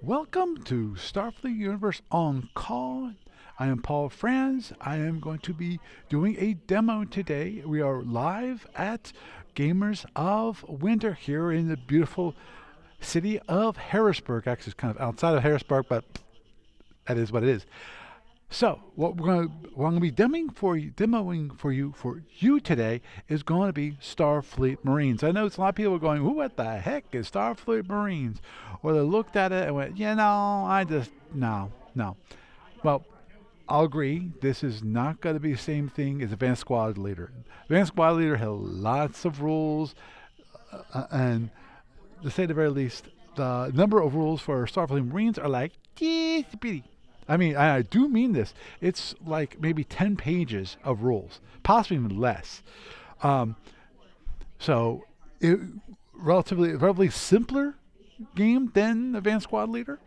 Welcome to Starfleet Universe on Call. I am Paul Franz. I am going to be doing a demo today. We are live at Gamers of Winter here in the beautiful city of Harrisburg. Actually, it's kind of outside of Harrisburg, but that is what it is. So, what I'm going to be demoing for you today is going to be Starfleet Marines. I know it's a lot of people are going, "Who? What the heck is Starfleet Marines?" Or they looked at it and went, I just no." Well, I'll agree. This is not going to be the same thing as Advanced Squad Leader. Advanced Squad Leader has lots of rules, and to say the very least, the number of rules for Starfleet Marines are like itty bitty. I mean, I do mean this. It's like maybe 10 pages of rules, possibly even less. Um, so, it, relatively simpler game than Advanced Squad Leader.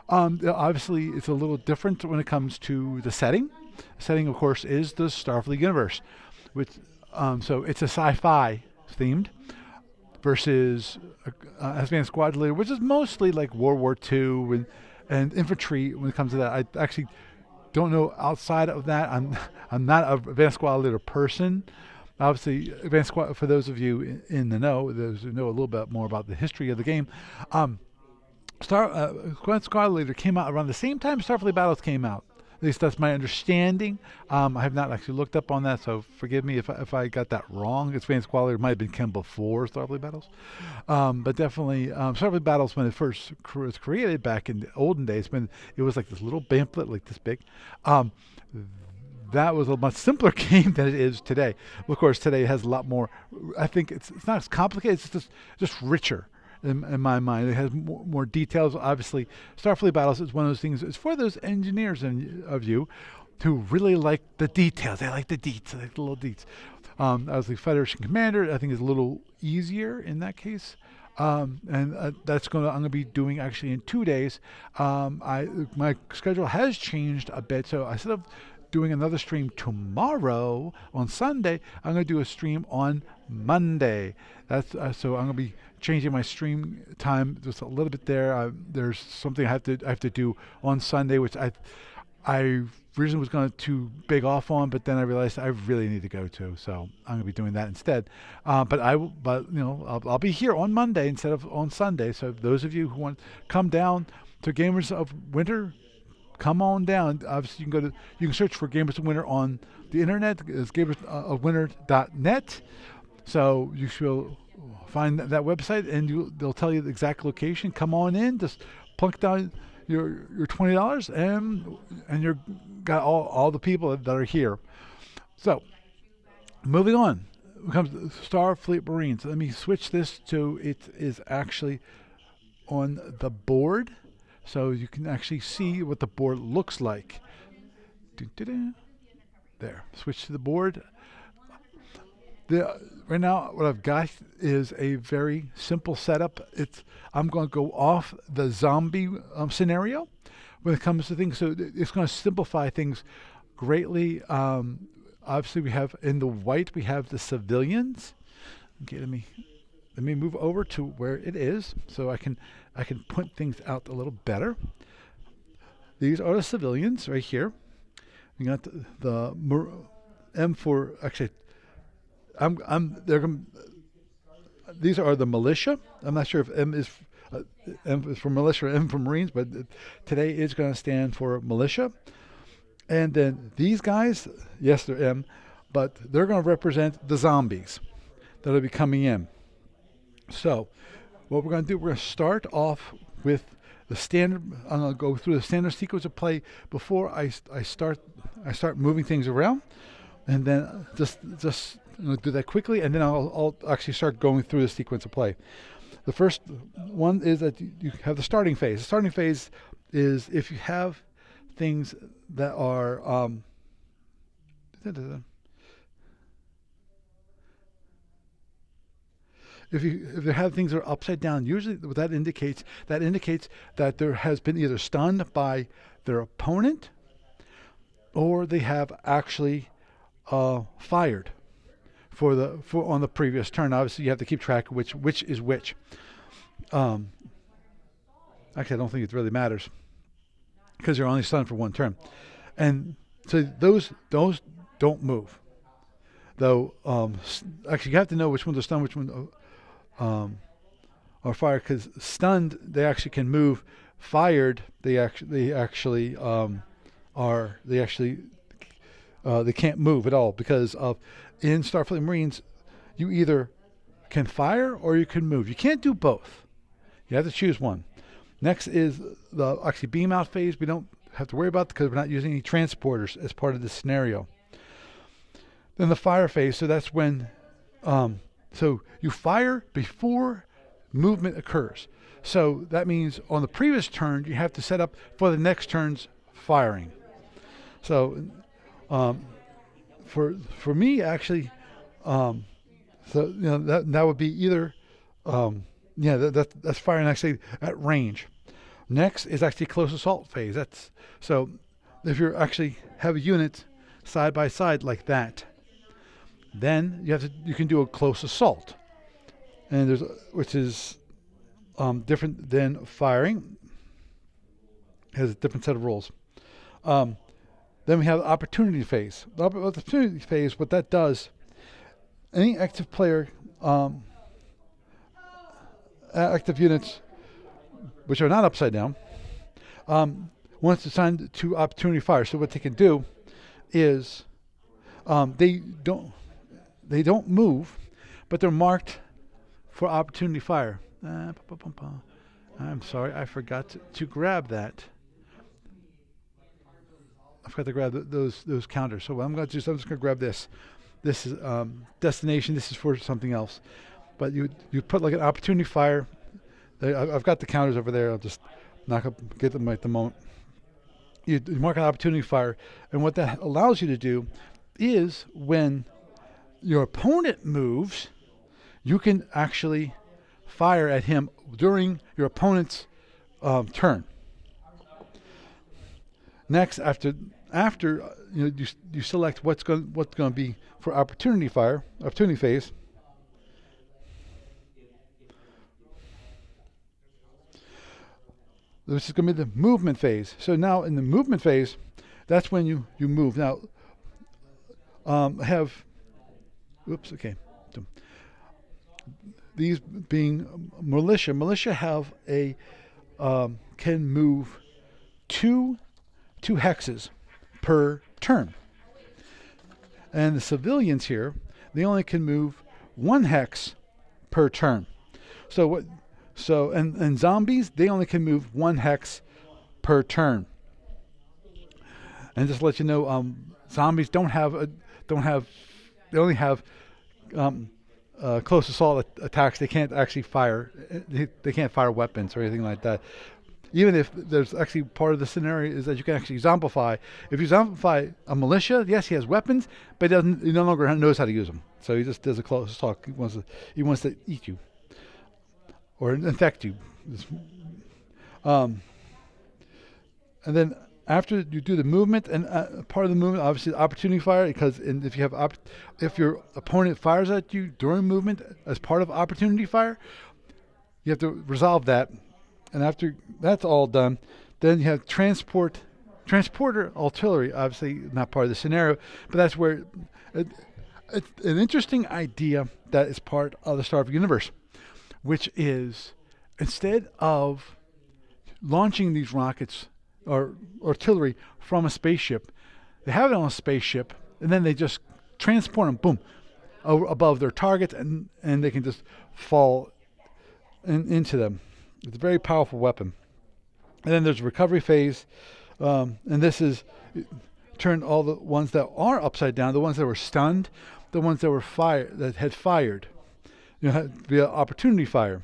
Obviously, it's a little different when it comes to the setting. The setting, of course, is the Starfleet universe, which so it's a sci-fi themed versus Advanced Squad Leader, which is mostly like World War II and infantry when it comes to that. I actually don't know outside of that. I'm not a Advanced Squad Leader person. Obviously, Advanced Squad, for those of you in the know, those who know a little bit more about the history of the game, um, Squad Leader came out around the same time Starfleet Battles came out. At least that's my understanding. I have not actually looked up on that, so forgive me if I got that wrong. Advanced Squad Leader might have been came before Starfleet Battles. But definitely, Starfleet Battles, when it first was created back in the olden days, when it was like this little pamphlet like this big, um, that was a much simpler game than it is today. Well, of course, today it has a lot more. I think it's not as complicated. It's just richer in my mind. It has more details. Obviously, Starfleet Battles is one of those things. It's for those engineers of you who really like the details. They like the deets, they like the little deets. As the Federation Commander, I think is a little easier in that case. And that's I'm going to be doing actually in 2 days. My schedule has changed a bit, so instead of doing another stream tomorrow on Sunday, I'm going to do a stream on Monday. That's so I'm going to be changing my stream time just a little bit there. There's something I have to do on Sunday, which I originally was going to big off on, but then I realized I really need to go to, so I'm going to be doing that instead. But I'll be here on Monday instead of on Sunday. So those of you who want to come down to Gamers of Winter, come on down. Obviously, you can search for Gamers of Winter on the internet. It's gamersofwinter.net. So you should find that website, and they'll tell you the exact location. Come on in, just plunk down your $20, and you're got all the people that are here. So moving on, when it comes to Starfleet Marines, let me switch this to it is actually on the board, so you can actually see what the board looks like. There, switch to the board. Right now, what I've got is a very simple setup. I'm going to go off the zombie scenario when it comes to things. So it's going to simplify things greatly. Obviously, we have in the white we have the civilians. Okay, let me move over to where it is so I can point things out a little better. These are the civilians right here. We got the M for actually. These are the militia. I'm not sure if M is for militia or M for Marines, but today is going to stand for militia. And then these guys, yes, they're M, but they're going to represent the zombies that will be coming in. So what we're going to do, we're going to start off with the standard. I'm going to go through the standard sequence of play before I start moving things around, and then just I'm going to do that quickly, and then I'll actually start going through the sequence of play. The first one is that you have the starting phase. The starting phase is if you have things that are if you have things that are upside down, usually what that indicates that there has been either stunned by their opponent or they have actually fired for on the previous turn. Obviously, you have to keep track of which is which. Um, Actually, I don't think it really matters because you're only stunned for one turn. And so those don't move. Though, actually, you have to know which ones are stunned, which ones are fired, because stunned, they actually can move. Fired, they actually they can't move at all, because of in Starfleet Marines, you either can fire or you can move. You can't do both. You have to choose one. Next is the actually beam out phase. We don't have to worry about because we're not using any transporters as part of this scenario. Then the fire phase. So that's when, so you fire before movement occurs. So that means on the previous turn you have to set up for the next turn's firing. So for me actually, so that would be either that's firing actually at range. Next is actually close assault phase. That's so if you're actually have a unit side by side like that, then you can do a close assault, and which is different than firing. Has a different set of rules. Then we have the opportunity phase. The opportunity phase, what that does, any active player, active units, which are not upside down, once assigned to opportunity fire. So what they can do is they don't move, but they're marked for opportunity fire. I'm sorry, I forgot to grab that. I forgot to grab those counters. So what I'm going to do is I'm just going to grab this. This is destination. This is for something else. But you put like an opportunity fire. I've got the counters over there. I'll just get them at the moment. You mark an opportunity fire, and what that allows you to do is when your opponent moves, you can actually fire at him during your opponent's turn. Next, after you select what's going to be for opportunity phase. This is going to be the movement phase. So now in the movement phase, that's when you move. Now, these being militia. Militia have can move two hexes per turn. And the civilians here, they only can move one hex per turn. And zombies, they only can move one hex per turn. And just to let you know, zombies they only have close assault attacks. They can't actually fire. They can't fire weapons or anything like that. Even if there's actually part of the scenario is that you can actually zombify. If you zombify a militia, yes, he has weapons, but he no longer knows how to use them. So he just does a close assault. He wants to eat you or infect you. And then after you do the movement, and part of the movement, obviously, opportunity fire, because if your opponent fires at you during movement as part of opportunity fire, you have to resolve that. And after that's all done, then you have transporter artillery, obviously not part of the scenario, but that's where it's an interesting idea that is part of the Star Trek universe, which is instead of launching these rockets or artillery from a spaceship, they have it on a spaceship, and then they just transport them, boom, above their targets, and they can just fall into them. It's a very powerful weapon. And then there's a recovery phase, and this is turn all the ones that are upside down, the ones that were stunned, the ones that were had fired, via opportunity fire.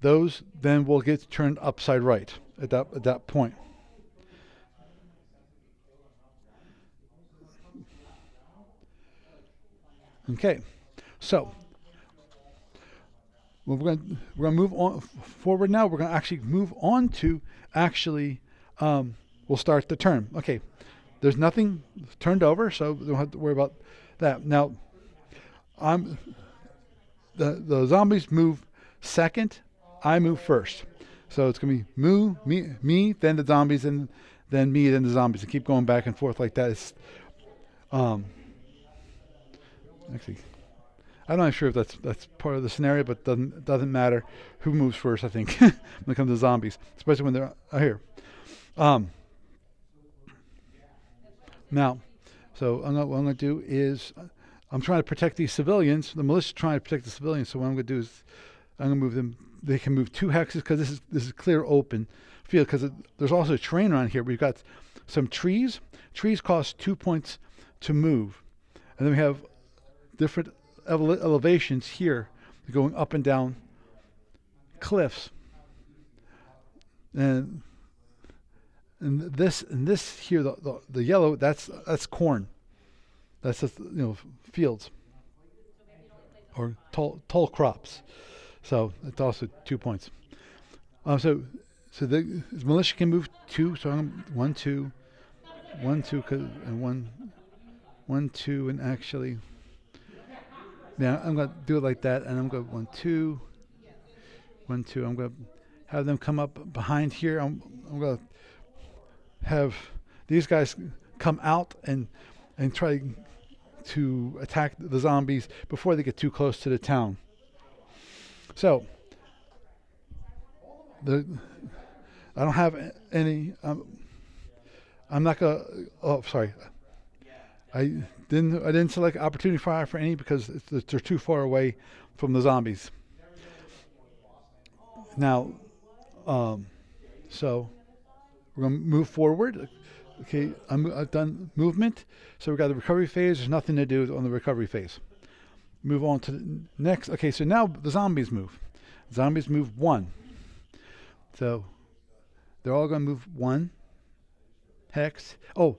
Those then will get turned upside right at that point. Okay, so we're going to move on forward now. We're going to actually move on to we'll start the turn. Okay, there's nothing turned over, so we don't have to worry about that. Now, the zombies move second. I move first. So it's gonna be me, then the zombies, and then me, then the zombies, and keep going back and forth like that. It's um, actually, I'm not sure if that's part of the scenario, but doesn't matter who moves first. I think when it comes to zombies, especially when they're here. Um, Now, so what I'm going to do is I'm trying to protect these civilians. The militia trying to protect the civilians. So what I'm going to do is I'm going to move them. They can move 2 hexes because this is clear open field. Because there's also terrain around here. We've got some trees. Trees cost 2 points to move, and then we have different elevations here, going up and down cliffs. And this here, the yellow, that's corn. That's just, fields or tall crops. So it's also 2 points. So the militia can move 2. So I'm 1, 2, 1, 2, and 1, 2, and actually, yeah, I'm gonna do it like that, and I'm going 1, 2, 1, 2. I'm gonna have them come up behind here. I'm gonna have these guys come out and try to attack the zombies before they get too close to the town. So I don't have any. I'm not gonna. Oh, sorry. I didn't select opportunity fire for any because they're too far away from the zombies. Now, so we're gonna move forward. Okay, I've done movement. So we've got the recovery phase. There's nothing to do on the recovery phase. Move on to the next. Okay, so now the zombies move. Zombies move 1. So they're all going to move 1 hex. Oh,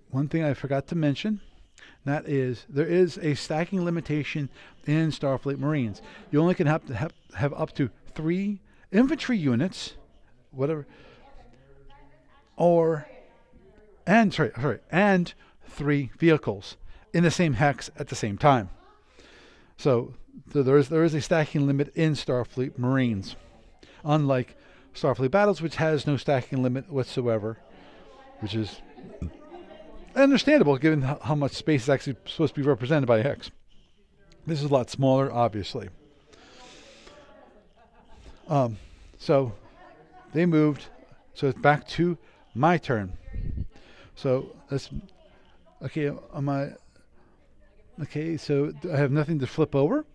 one thing I forgot to mention. That is, there is a stacking limitation in Starfleet Marines. You only can have up to 3 infantry units, whatever, and 3 vehicles in the same hex at the same time. So there is a stacking limit in Starfleet Marines, unlike Starfleet Battles, which has no stacking limit whatsoever, which is understandable given how much space is actually supposed to be represented by a hex. This is a lot smaller, obviously. So they moved, so it's back to my turn. So that's okay. Okay? So I have nothing to flip over.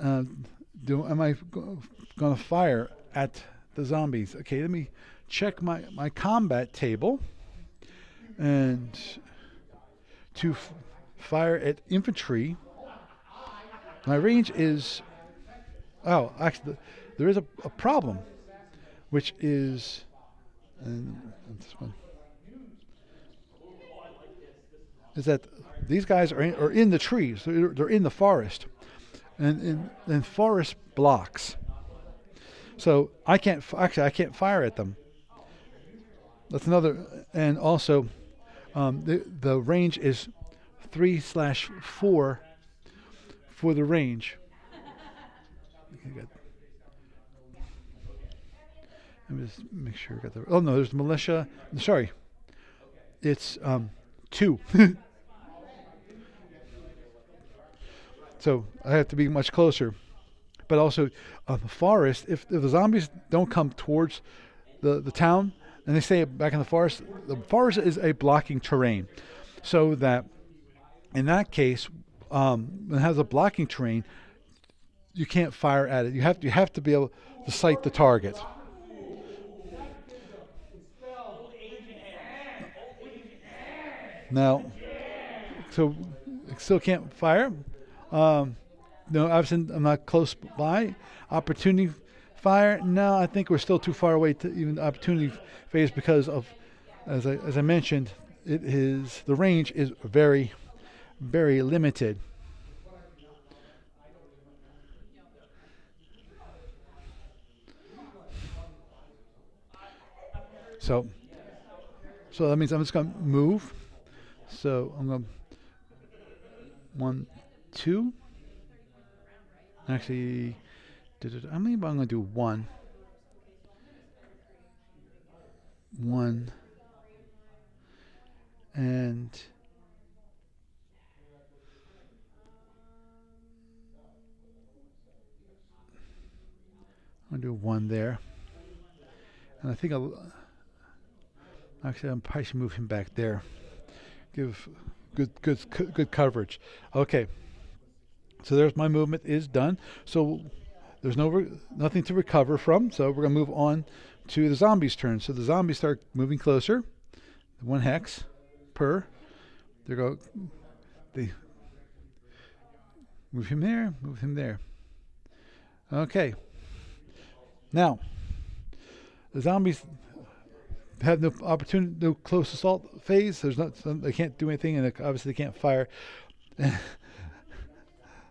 Am I going to fire at the zombies? Okay, let me check my combat table, and to fire at infantry, my range is. Oh, actually, there is a problem, which is. And this one is that these guys are in the trees. They're in the forest, and in forest blocks. So I can't fire at them. That's another. And also, the range is 3/4 for the range. Okay, let me just make sure I got the. Oh no, there's militia. Sorry, it's 2. So I have to be much closer. But also, the forest. If the zombies don't come towards the town and they stay back in the forest is a blocking terrain. So that in that case, when it has a blocking terrain, you can't fire at it. You have to be able to sight the target. Now, so still can't fire. No, obviously I'm not close by. Opportunity fire? No, I think we're still too far away to even the opportunity phase because of, as I mentioned, the range is very, very limited. So that means I'm just going to move. So I'm going 1, 2. Actually, I'm going to do 1. 1, and I'm going to do 1 there. And I think actually I probably should move him back there. Give good coverage. Okay. So there's my movement is done. So there's nothing to recover from. So we're going to move on to the zombies' turn. So the zombies start moving closer. 1 hex per. They move him there, move him there. Okay. Now, the zombies have no opportunity, no close assault phase. They can't do anything, and obviously they can't fire.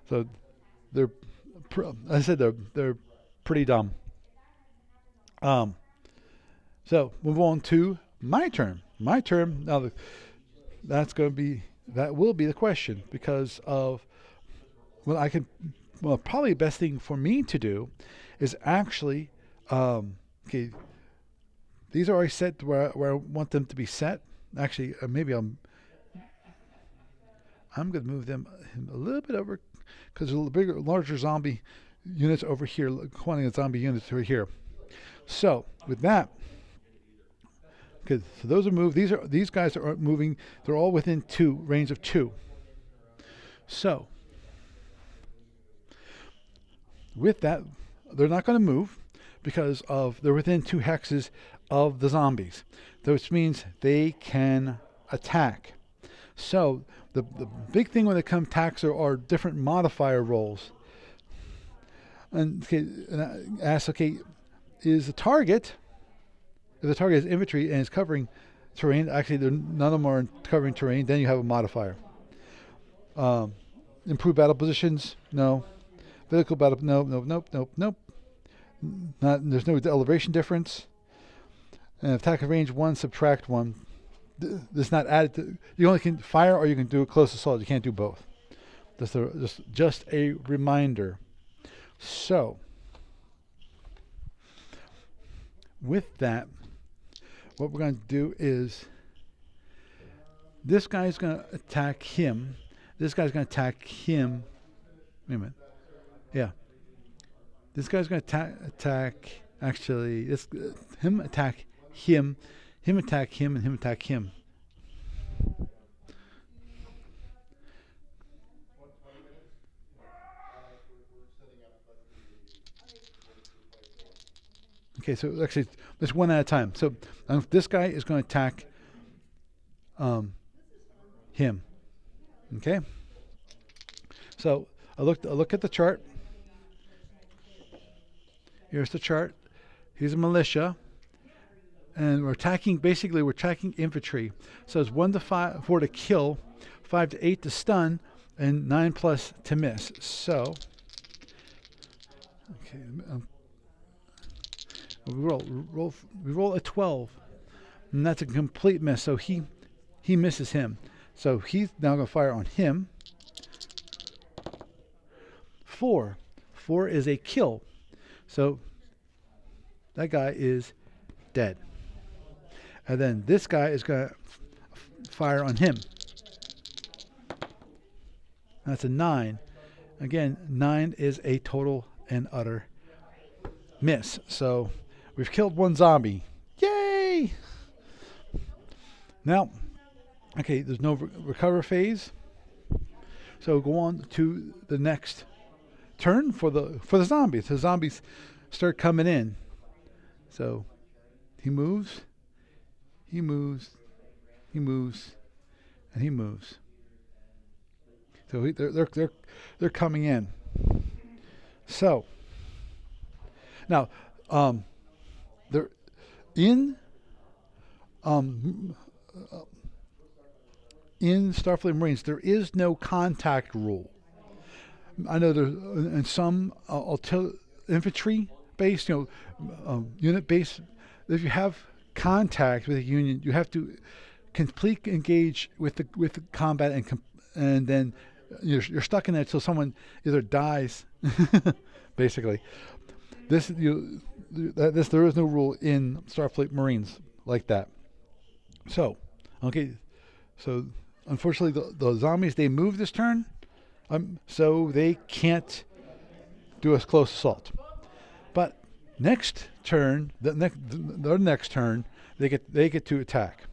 So they're, I said they're pretty dumb. So move on to my turn. My turn. Now that will be the question because of probably the best thing for me to do is actually okay. These are already set where I want them to be set. Actually, maybe I'm going to move them a little bit over because there's larger zombie units over here, quantity of zombie units over here. So with that, okay, so those are moved. These guys are moving. They're all within range of 2. So with that, they're not going to move because they're within 2 hexes of the zombies, which means they can attack. So the big thing when it comes to attacks are different modifier rolls. And I ask, is the target? If the target is infantry and is covering terrain, actually none of them are covering terrain. Then you have a modifier. Improved battle positions, no. Vertical battle, nope. There's no elevation difference. And attack of range 1, subtract 1. This is not added. You only can fire or you can do a close assault. You can't do both. Just a reminder. So, with that, what we're going to do is this guy's going to attack him. This guy's going to attack him. Wait a minute. Yeah. This guy's going to attack. Actually, him attack him. Him attack him, and him attack him. Okay, so actually, there's one at a time. So this guy is going to attack him. Okay. So I look at the chart. Here's the chart. Here's a militia. And we're attacking infantry. So it's 1 to 4 to kill, 5 to 8 to stun, and 9+ to miss. So, okay, we roll a 12, and that's a complete miss. So he misses him. So he's now going to fire on him. 4 is a kill. So that guy is dead. And then this guy is going to fire on him. That's a 9. Again, 9 is a total and utter miss. So we've killed 1 zombie. Yay! Now, okay, there's no recover phase. So go on to the next turn for the zombies. The zombies start coming in. So he moves. He moves, and he moves. So they're coming in. So now they're in Starfleet Marines. There is no contact rule. I know there's in some infantry based, unit based. If you have contact with a union, you have to completely engage with the combat, and then you're stuck in that until someone either dies. Basically, there is no rule in Starfleet Marines like that. So, okay, so unfortunately the zombies, they move this turn, so they can't do a close assault. But next turn, their next turn, they get to attack.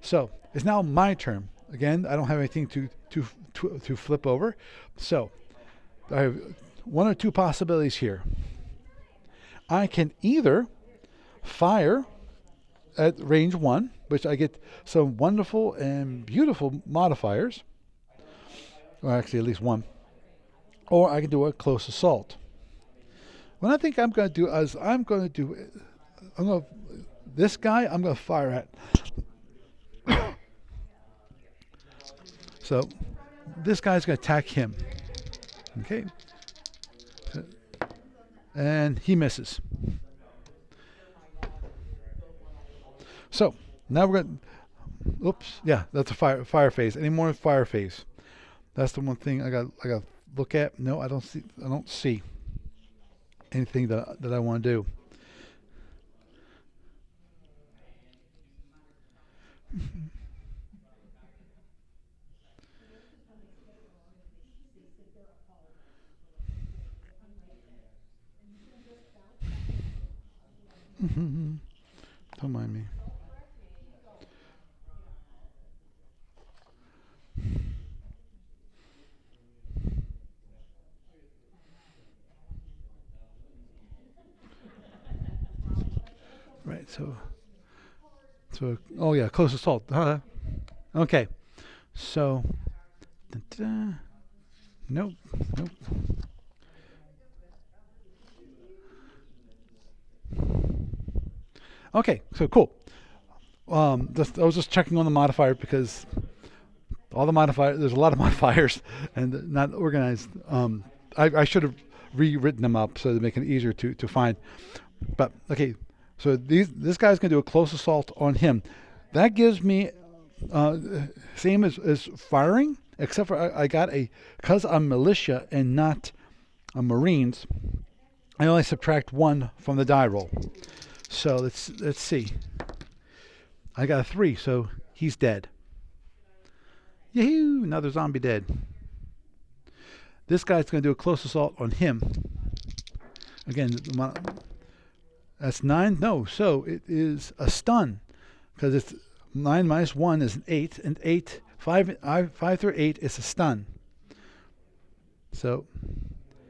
So it's now my turn. Again, I don't have anything to flip over. So I have one or two possibilities here. I can either fire at range 1, which I get some wonderful and beautiful modifiers, or actually at least one, or I can do a close assault. What I think I'm going to do is this guy I'm going to fire at. So this guy's going to attack him. Okay. And he misses. So now we're going to, oops, yeah, that's a fire phase. Any more fire phase? That's the one thing I got to look at. No, I don't see anything that I want to do. Don't mind me. Right, so oh yeah, close assault. Okay, so nope. Okay, so cool. I was just checking on the modifier because there's a lot of modifiers and not organized. I should have rewritten them up so to make it easier to find. But okay, so this guy's going to do a close assault on him. That gives me same as firing, except for I got because I'm militia and not a Marines. I only subtract 1 from the die roll. So let's see. I got a 3, so he's dead. Yahoo! Another zombie dead. This guy's going to do a close assault on him. Again, that's 9. No, so it is a stun because it's 9 minus 1 is an 8, and 5 through 8 is a stun. So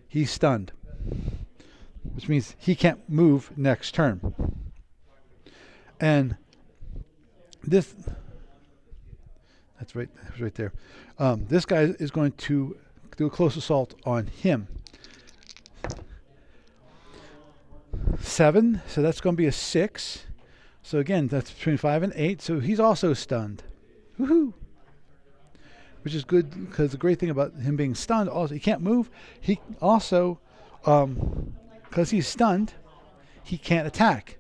he's stunned, which means he can't move next turn. And that's right there. This guy is going to do a close assault on him. 7, so that's going to be a 6. So again, that's between 5 and 8. So he's also stunned. Woohoo! Which is good because the great thing about him being stunned, also he can't move. He also, because he's stunned, he can't attack.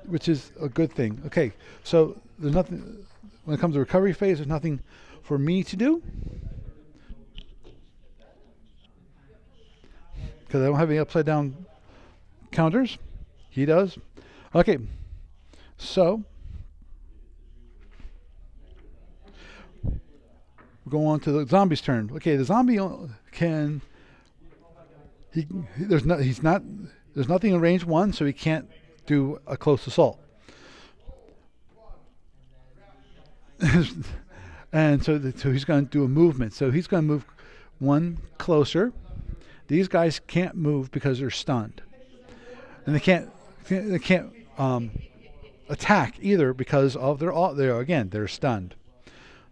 Which is a good thing. Okay, so there's nothing when it comes to recovery phase. There's nothing for me to do because I don't have any upside down counters. He does. Okay, so we'll go on to the zombie's turn. Okay, the zombie can. There's nothing in range 1, so he can't do a close assault. And so he's going to do a movement. So he's going to move 1 closer. These guys can't move because they're stunned, and they can't attack either because of they're stunned.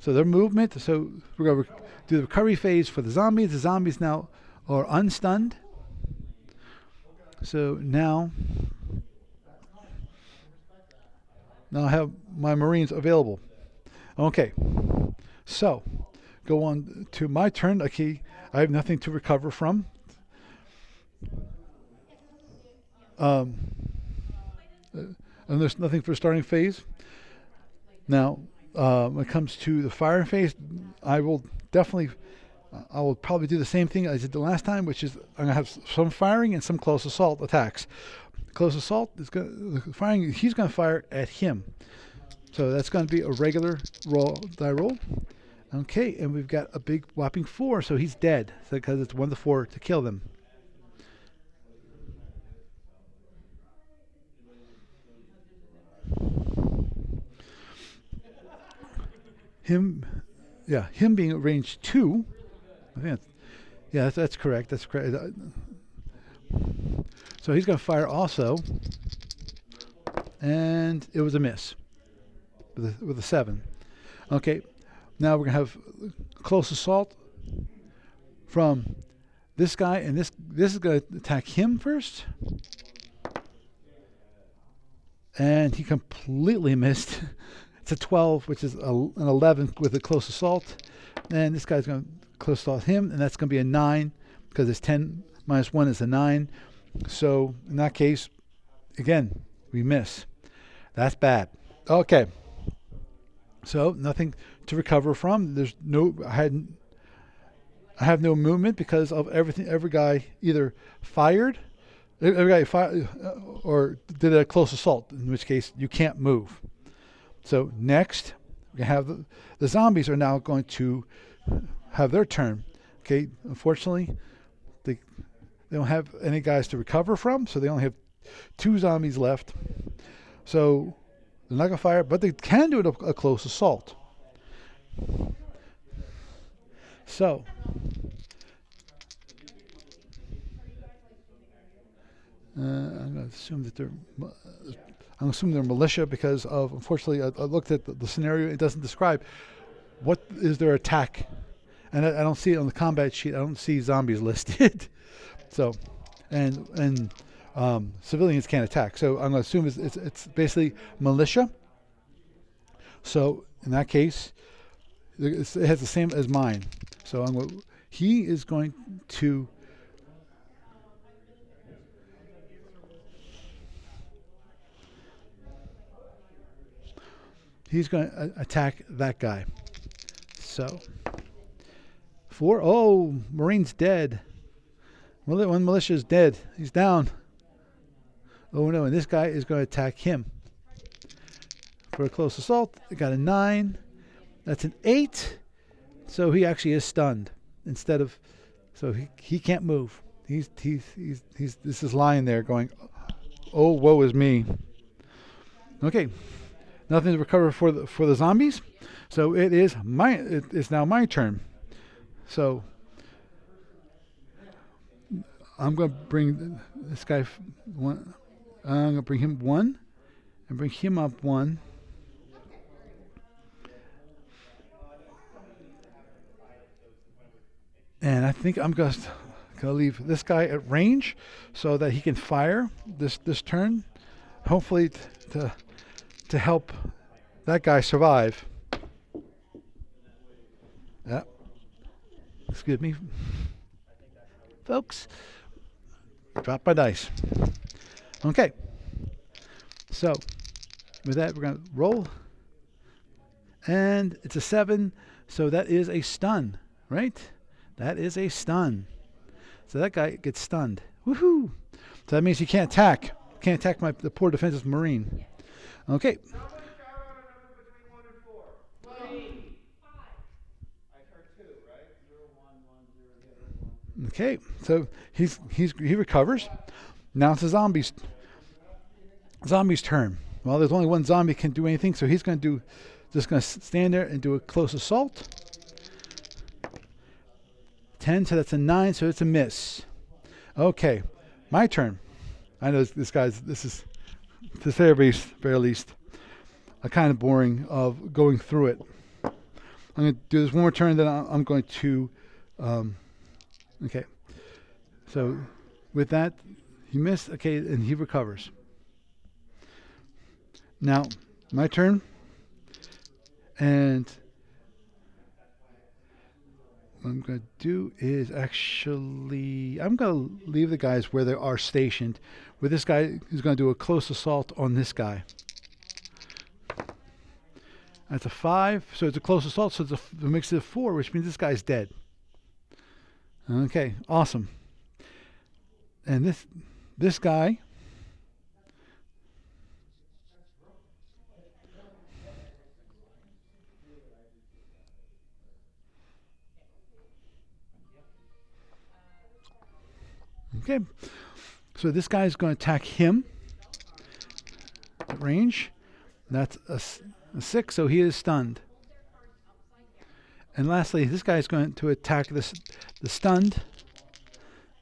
So their movement. So we're going to do the recovery phase for the zombies. The zombies now are unstunned. So now I have my Marines available. Okay, so go on to my turn. Okay, I have nothing to recover from. And there's nothing for starting phase. Now, when it comes to the fire phase, I will definitely I will probably do the same thing I did the last time, which is I'm gonna have some firing and some close assault attacks. Close assault is going firing. He's gonna fire at him. So that's going to be a regular die roll. Okay, and we've got a big whopping 4, so he's dead. So because it's 1 to 4 to kill them. Him being at range 2. I think that's correct. That's correct. So he's going to fire also, and it was a miss with a 7. Okay, now we're going to have close assault from this guy, and this is going to attack him first. And he completely missed. It's a 12, which is an 11 with a close assault. And this guy's going to close assault him, and that's going to be a 9 because it's 10 minus 1 is a 9. So in that case, again, we miss. That's bad. Okay. So nothing to recover from. There's no. I have no movement because of everything. Every guy either fired, or did a close assault. In which case you can't move. So next, we have the zombies are now going to have their turn. Okay. Unfortunately, they don't have any guys to recover from, so they only have 2 zombies left. So they're not going to fire, but they can do a close assault. So I'm going to assume that I'm assuming they're militia because of, unfortunately, I looked at the scenario. It doesn't describe what is their attack, and I don't see it on the combat sheet. I don't see zombies listed. So, and civilians can't attack. So I'm going to assume it's basically militia. So in that case, it has the same as mine. So he is going to attack that guy. So 4. Oh, Marine's dead. Well, one militia is dead. He's down. Oh no, and this guy is going to attack him for a close assault. They got a 9. That's an 8. So he actually is stunned instead of. So he can't move. He's this is lying there going, oh, woe is me. Okay, nothing to recover for the zombies. So it's now my turn. So I'm going to bring this guy 1. I'm going to bring him 1 and bring him up 1. And I think I'm going to leave this guy at range so that he can fire this turn, hopefully to help that guy survive. Yeah. Excuse me, folks. Drop my dice. Okay. So with that, we're going to roll. And it's a 7. So that is a stun, right? That is a stun. So that guy gets stunned. Woohoo! So that means he can't attack. Can't attack the poor defensive Marine. Okay. Okay. So he recovers. Now it's the zombies' turn. Well, there's only one zombie can do anything, so he's going to stand there and do a close assault. 10, so that's a 9, so it's a miss. Okay, my turn. I know this is, to say the very least, a kind of boring of going through it. I'm going to do this one more turn, then I'm going to, okay. So with that, he missed, okay, and he recovers. Now, my turn, and what I'm going to do is actually, I'm going to leave the guys where they are stationed, where this guy is going to do a close assault on this guy. That's a 5, so it's a close assault, so it makes it a 4, which means this guy's dead. Okay, awesome. And this guy, okay, so this guy is going to attack him at range. That's a 6, so he is stunned. And lastly, this guy is going to attack the stunned.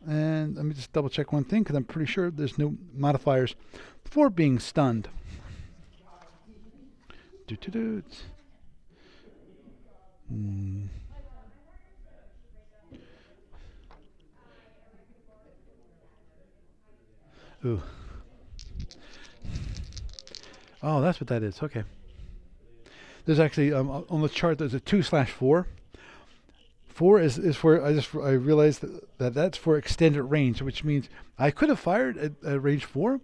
And let me just double check one thing because I'm pretty sure there's no modifiers for being stunned. Ooh. Oh, that's what that is. Okay. There's actually on the chart. There's a 2/4. 4 is for I realized that's for extended range, which means I could have fired at range 4,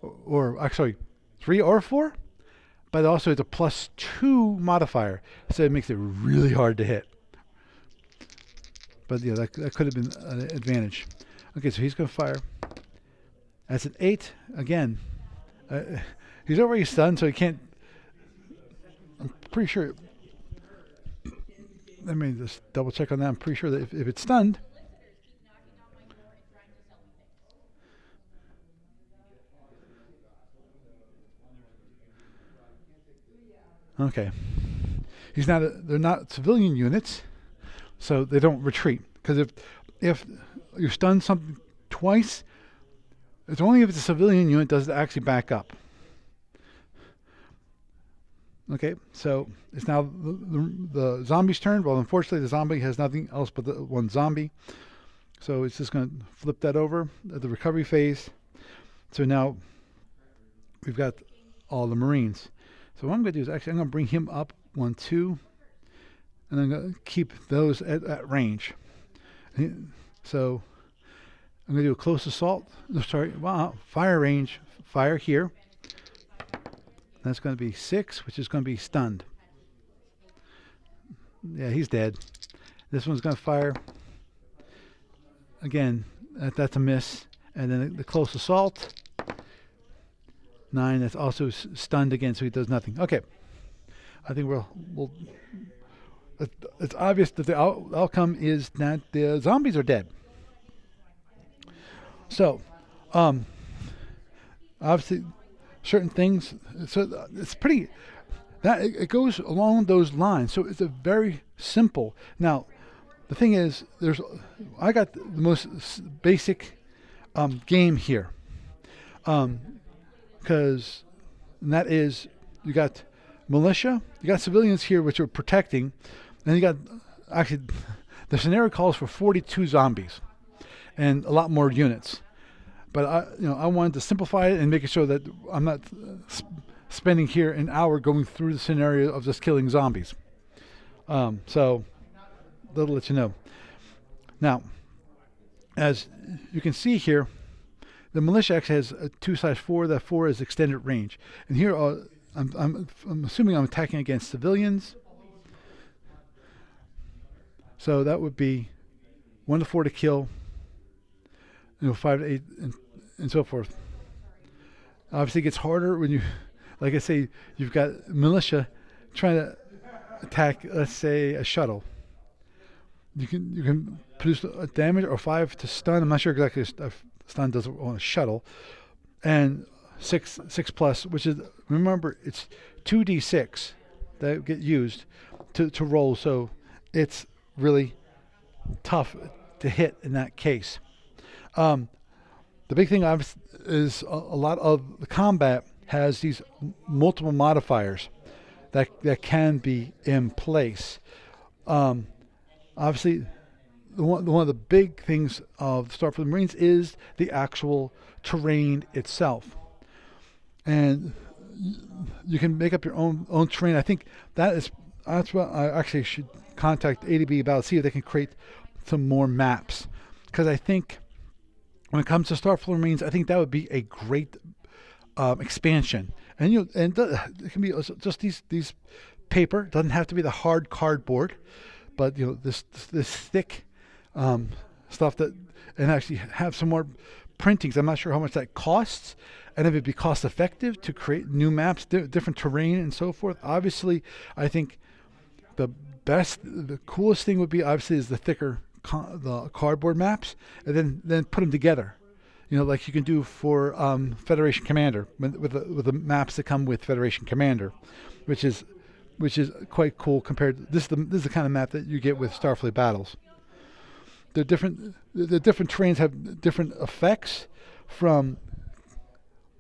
or actually 3 or 4, but also it's a +2 modifier, so it makes it really hard to hit. But yeah, that could have been an advantage. Okay, so he's going to fire. That's an 8 again. He's already stunned, so he can't. I'm pretty sure. Let me just double check on that. I'm pretty sure that if it's stunned. Okay. They're not civilian units, so they don't retreat. Because if you stun something twice, it's only if it's a civilian unit does it actually back up. Okay, so it's now the zombie's turn. Well, unfortunately, the zombie has nothing else but the one zombie. So it's just going to flip that over at the recovery phase. So now we've got all the Marines. So what I'm going to do is actually I'm going to bring him up 1, 2, and I'm going to keep those at range. So I'm going to do a close assault. Fire range, fire here. That's going to be 6, which is going to be stunned. Yeah, he's dead. This one's going to fire. Again, that's a miss. And then the close assault. 9, that's also stunned again, so he does nothing. Okay. I think we'll it's obvious that the outcome is that the zombies are dead. So, obviously, certain things. So it's pretty. That it goes along those lines. So it's a very simple. Now, the thing is, I got the most basic game here, because that is you got militia, you got civilians here which are protecting, and you got actually the scenario calls for 42 zombies and a lot more units. But I wanted to simplify it and make sure that I'm not spending here an hour going through the scenario of just killing zombies. So that'll let you know. Now, as you can see here, the militia actually has a 2/4. That 4 is extended range, and here I'm assuming I'm attacking against civilians. So that would be 1 to 4 to kill. 5 to 8, and so forth. Obviously, it gets harder when you, like I say, you've got militia trying to attack, let's say, a shuttle. You can produce a damage or 5 to stun. I'm not sure exactly if stun does it on a shuttle, and 6 plus, which is, remember, it's 2d6 that get used to roll. So it's really tough to hit in that case. The big thing is a lot of the combat has these multiple modifiers that can be in place. Obviously, one of the big things of Star for the Marines is the actual terrain itself, and you can make up your own terrain. I think that's what I actually should contact ADB about, see if they can create some more maps, because I think when it comes to Starfleet Marines, I think that would be a great expansion. And it can be just these paper. It doesn't have to be the hard cardboard, but this thick stuff that, and actually have some more printings. I'm not sure how much that costs, and if it'd be cost effective to create new maps, different terrain and so forth. Obviously, I think the coolest thing would be obviously is the thicker the cardboard maps, and then put them together. Like you can do for Federation Commander with the maps that come with Federation Commander, which is quite cool compared to this. This is the kind of map that you get with Starfleet Battles. The different terrains have different effects from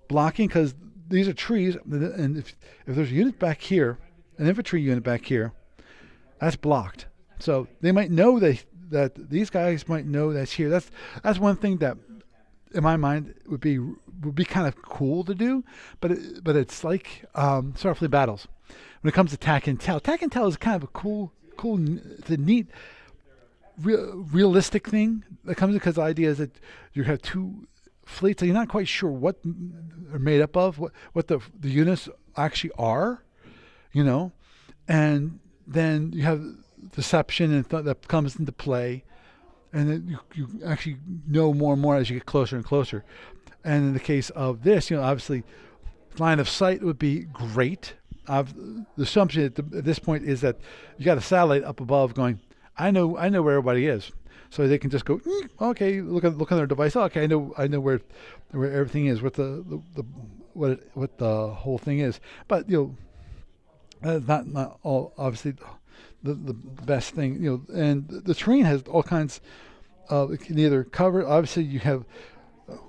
blocking, because these are trees, and if there's a unit back here, an infantry unit back here, that's blocked. So they might know that these guys might know that's here. That's one thing that, in my mind, would be kind of cool to do, but it's like Starfleet Battles. When it comes to TAC Intel, TAC Intel is kind of a cool, it's a neat, realistic thing that comes because the idea is that you have two fleets and you're not quite sure what they're made up of, what the units actually are, and then you have deception and that comes into play, and then you actually know more and more as you get closer and closer. And in the case of this, obviously, line of sight would be great. The assumption at this point is that you got a satellite up above going, I know where everybody is, so they can just go, okay, look on their device. Oh, okay, I know where everything is, what the whole thing is. But that's not all obviously the best thing. And the terrain has all kinds of, it can either cover. Obviously, you have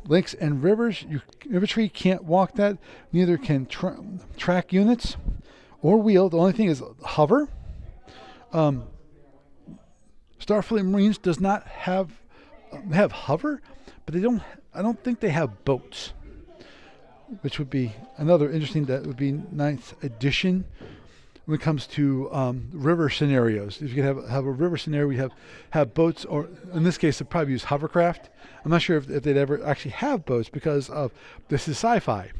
lakes and rivers. Infantry can't walk that. Neither can track units or wheel. The only thing is hover. Starfleet Marines does not have hover, but I don't think they have boats, which would be another interesting. That would be nice addition when it comes to river scenarios. If you could have a river scenario, we have boats, or in this case, they'd probably use hovercraft. I'm not sure if they'd ever actually have boats because of this is sci-fi.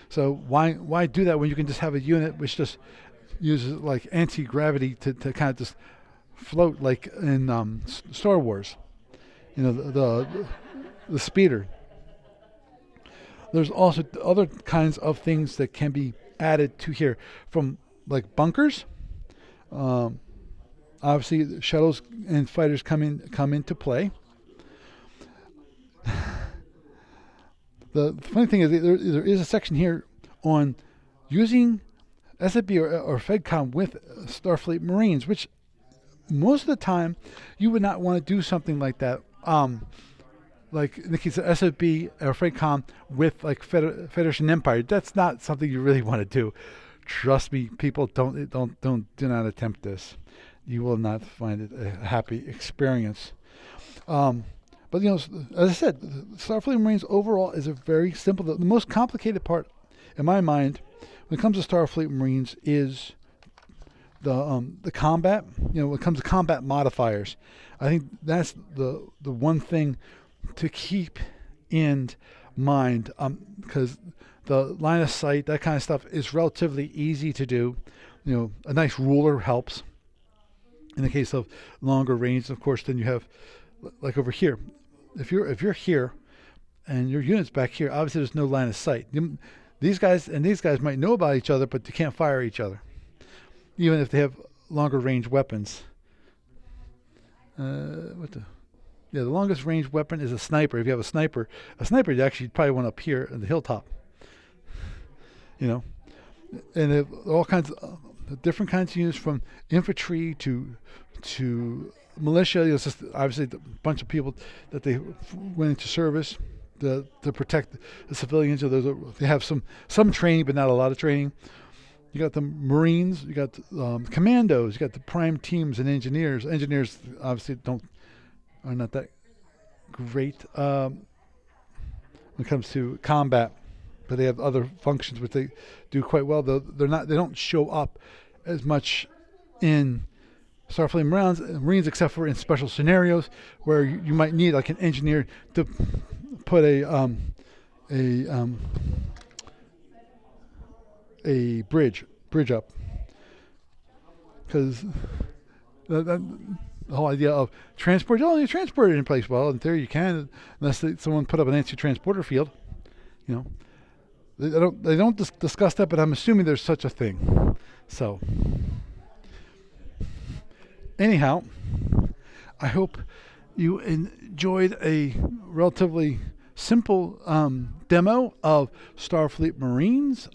So why do that when you can just have a unit which just uses like anti-gravity to kind of just float like in Star Wars, the speeder. There's also other kinds of things that can be added to here, from like bunkers. Obviously, the shuttles and fighters come into play. The funny thing is there is a section here on using SFB or FedCom with Starfleet Marines, which most of the time you would not want to do something like that. Like in the case of SFB or FedCom with like Federation Empire, that's not something you really want to do. Trust me, people, do not attempt this. You will not find it a happy experience. But as I said, Starfleet Marines overall is a very simple. The most complicated part, in my mind, when it comes to Starfleet Marines, is the combat. When it comes to combat modifiers, I think that's the one thing to keep in mind, because the line of sight, that kind of stuff, is relatively easy to do. A nice ruler helps. In the case of longer range, of course, then you have, like over here, if you're here and your unit's back here, obviously there's no line of sight. These guys might know about each other, but they can't fire each other, even if they have longer range weapons. The longest range weapon is a sniper. If you have a sniper, you actually probably want up here at the hilltop. And they have all kinds of different kinds of units, from infantry to militia. It's just obviously a bunch of people that they went into service to protect the civilians. They have some training, but not a lot of training. You got the Marines, you got commandos, you got the prime teams and engineers. Engineers obviously are not that great when it comes to combat, but they have other functions which they do quite well. Though they don't show up as much in Starfleet Marines, except for in special scenarios where you might need like an engineer to put a bridge up, because the whole idea of transport. You only transport it in place. Well, in theory, you can, unless someone put up an anti-transporter field. You know, they don't discuss that, but I'm assuming there's such a thing. So, anyhow, I hope you enjoyed a relatively simple demo of Starfleet Marines.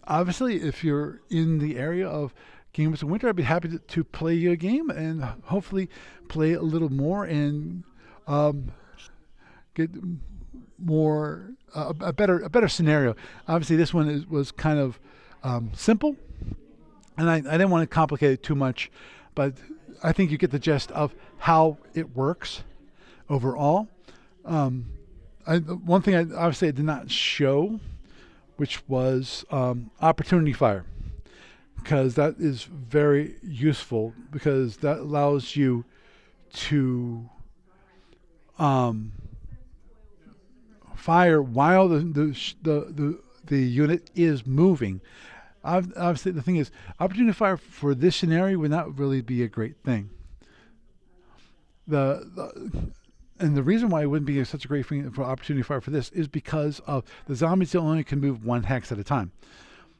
Obviously, if you're in the area of Games of Winter, I'd be happy to play you a game and hopefully play a little more and get more a better scenario. Obviously, this one was kind of simple, and I didn't want to complicate it too much, but I think you get the gist of how it works overall. One thing I did not show, which was opportunity fire, because that is very useful, because that allows you to fire while the unit is moving. Obviously, the thing is, opportunity fire for this scenario would not really be a great thing. And the reason why it wouldn't be such a great thing for opportunity fire for this is because of the zombies only can move one hex at a time.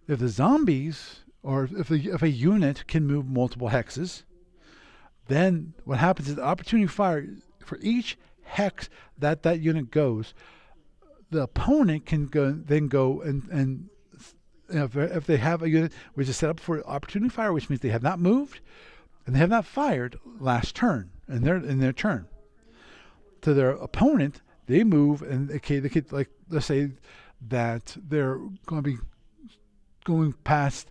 If the zombies, or if a unit can move multiple hexes, then what happens is the opportunity fire for each hex that unit goes, the opponent can go and if they have a unit which is set up for opportunity fire, which means they have not moved and they have not fired last turn in their turn. To their opponent, they move and they could, like, let's say that they're going to be going past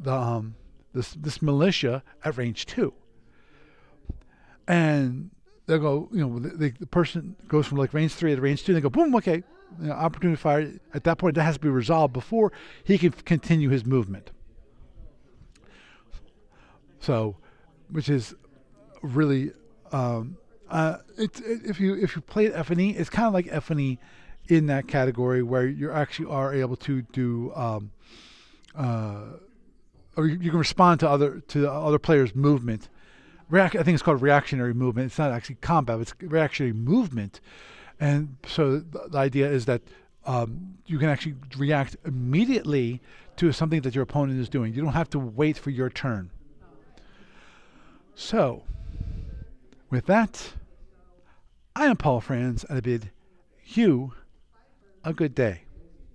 the this militia at range 2, and they'll go. The person goes from like range 3 to range 2. And they go boom. Okay, opportunity fire. At that point, that has to be resolved before he can continue his movement. So, which is really. If you play FNE, it's kind of like FNE in that category where you actually are able to do, or you can respond to other players' movement. I think it's called reactionary movement. It's not actually combat; it's reactionary movement. And so the idea is that you can actually react immediately to something that your opponent is doing. You don't have to wait for your turn. So, with that, I am Paul Franz, and I bid you a good day.